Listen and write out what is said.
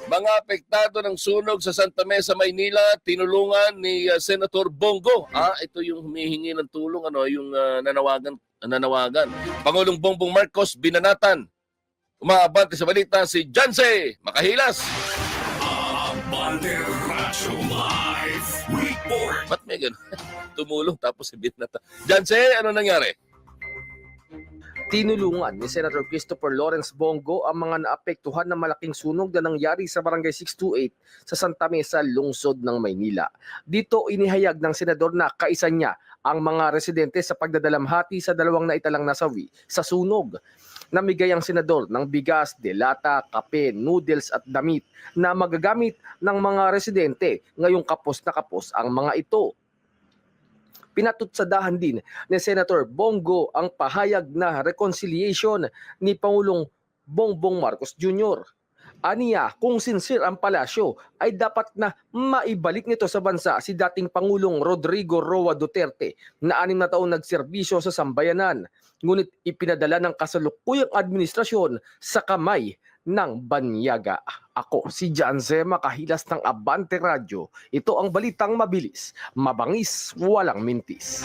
Mga apektado ng sunog sa Santa Mesa, Maynila, tinulungan ni Senator Bongo. Ito yung humihingi ng tulong, yung nanawagan. Pangulong Bongbong Marcos, binanatan. Umaabante sa balita si Janse Makahilas. Abante Radyo Live Report. Ba't may ganun? Tumulong tapos binanatan. Janse, ano nangyari? Tinulungan ni Senator Christopher Lawrence Bongo ang mga naapektuhan ng malaking sunog na nangyari sa Barangay 628 sa Santa Mesa, lungsod ng Maynila. Dito inihayag ng senador na kaisa niya ang mga residente sa pagdadalamhati sa dalawang naitalang nasawi sa sunog. Namigay ang senador ng bigas, delata, kape, noodles at damit na magagamit ng mga residente. Ngayong kapos na kapos ang mga ito. Pinatutsadahan din ni Senator Bongo ang pahayag na reconciliation ni Pangulong Bongbong Marcos Jr. Aniya, kung sincere ang palasyo, ay dapat na maibalik nito sa bansa si dating Pangulong Rodrigo Roa Duterte na 6 na taon nagserbisyo sa sambayanan. Ngunit ipinadala ng kasalukuyang administrasyon sa kamay ng banyaga. Ako si Janse Makahilas ng Abante Radyo. Ito ang balitang mabilis, mabangis, walang mintis.